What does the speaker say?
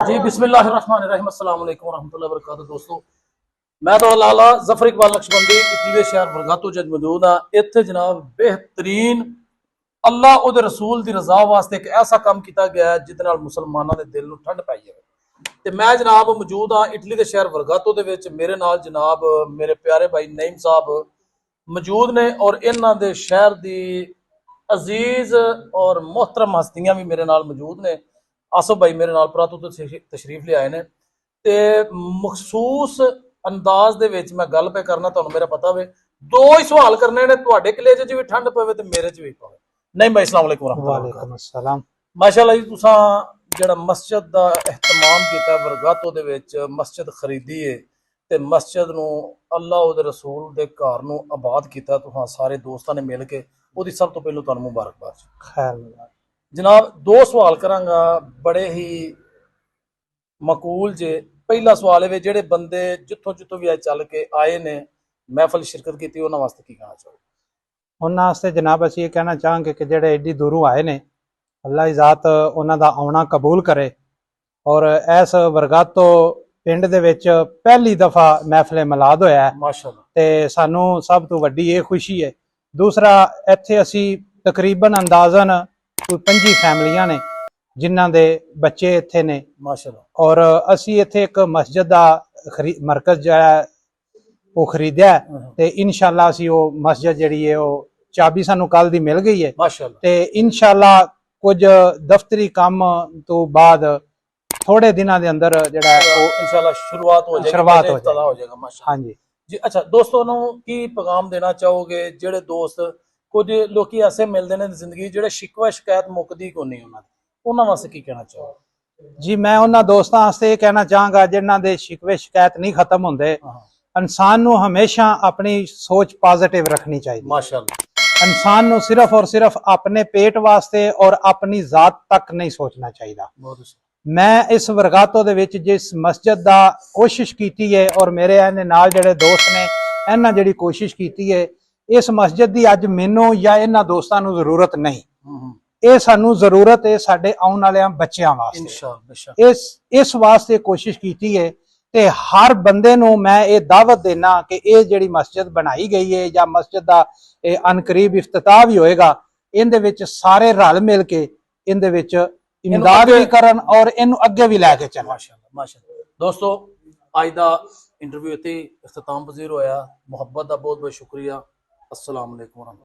जी बिस्मिल्लाहिर्रहमानिर्रहीम अस्सलाम वालेकुम रहमतुल्लाहि व बरकातहू। दोस्तों मैं तो लाला जफर इकबाल नक्शबंदी इटली शहर वरगातो जज मौजूद हाँ। इत्थे जनाब बेहतरीन अल्लाह उहदे रसूल दी रजा वास्ते एक ऐसा काम किया गया है जिहदे नाल मुसलमानां दे दिल नूं ठंड पाई जाए। ते मैं जनाब मौजूद हाँ इटली दे शहर वरगातो दे विच। मेरे नाल जनाब मेरे प्यारे भाई नईम साहब मौजूद ने और इन्हां दे शहर दी अजीज और मोहतरम हस्तियां भी मेरे नाल मौजूद ने। आसफ भाई मेरे नाल परातू तो तशरीफ ले आए ने ते मखसूस अंदाज दे विच मैं गल पे करना। तुहानू मेरा पता वे दो ही सवाल करने ने, तुहाडे कलेजे च भी ठंड पवे ते मेरे च भी पवे। नहीं भाई अस्सलाम वालेकुम वालेकुम अस्सलाम। माशाअल्लाह जी तुसां जेड़ा मस्जिद दा एहतमाम कीता वरगातो दे विच, मस्जिद खरीदी है ते मस्जिद नू अल्लाह उहदे रसूल दे घर नू आबाद कीता तुसां सारे दोस्तां ने मिल के, ओहदी सब तो पहले तुहानू मुबारकबाद। खैर जनाब दो सवाल करांगा बड़े ही मकूल जे। पहला सवाल है जेड़े बंदे जिथों जिथों भी चल के आए ने महफल शिरकत की उन्होंने वास्ते की कहना चाहो? उन्होंने वास्ते जनाब असीं ये कहना चाहांगे कि जेड़े एडी दूरों आए ने अल्लाह की ज़ात उन्हां दा आउणा कबूल करे। और इस वरगातो पिंड दे विच पहली दफा महफिल मिलाद होया है माशाअल्लाह ते सानू सब तो वड्डी ये खुशी है। दूसरा इत्थे असीं तकरीबन अंदाजन कोई 25 फैमिलियां ने जिन्हां दे बच्चे इत्थे ने माशाअल्लाह। और असीं इत्थे एक मस्जिद दा मरकज जो है वो खरीदिया है ते इंशाअल्लाह असीं वो मस्जिद जिहड़ी है वो चाबी सानू कल दी मिल गई है माशाअल्लाह ते इंशाअल्लाह कुछ दफ्तरी काम तो बाद थोड़े दिनों के अंदर जिहड़ा है वो इंशाअल्लाह शुरुआत हो जाएगी, शुरुआत हो इफ्तिताह हो जाएगी। जाएगा माशाअल्लाह। हाँ जी जी अच्छा दोस्तों नू की पैगाम देना चाहोगे जेड़े दोस्त कुछ लोग ऐसे मिलते हैं जिंदगी जेड़े शिकवा शिकायत मुकदी को नहीं उन्होंने वास्ते की कहना चाहोगे? जी मैं उन्होंने दोस्तों वास्ते कहना चाहांगा जिन्हां दे शिकवे शिकायत नहीं खत्म होंदे। इंसान नू हमेशा अपनी सोच पॉजिटिव रखनी चाहिए। माशाअल्लाह। इंसान नू सिर्फ और सिर्फ अपने पेट वास्ते और अपनी जात तक नहीं सोचना चाहिए। मैं इस वरगातो दे विच जिस मस्जिद दा कोशिश की है और मेरे इन्हां नाल जिहड़े दोस्त ने इन्हां जिहड़ी कोशिश की है, इस मस्जिद की अज मैनू या इन्हां दोस्तां नू जरूरत नहीं, ये सानू जरूरत है साडे आउण वाले बच्चों वास्ते। इस वास्ते कोशिश की है ते हर बंदे नू मैं ये दावत देना कि ये जिहड़ी मस्जिद बनाई गई है या मस्जिद का अनकरीब इफ्तिताह भी होएगा, इहदे विच सारे रल मिल के इहदे विच इमदाद भी करन और इनू अगे भी लैके चलन। माशाअल्लाह माशाअल्लाह। दोस्तों अज दा इंटरव्यू इत्थे इख्तिताम पजीर होया। मुहब्बत का बहुत बहुत शुक्रिया। अस्सलाम वालेकुम।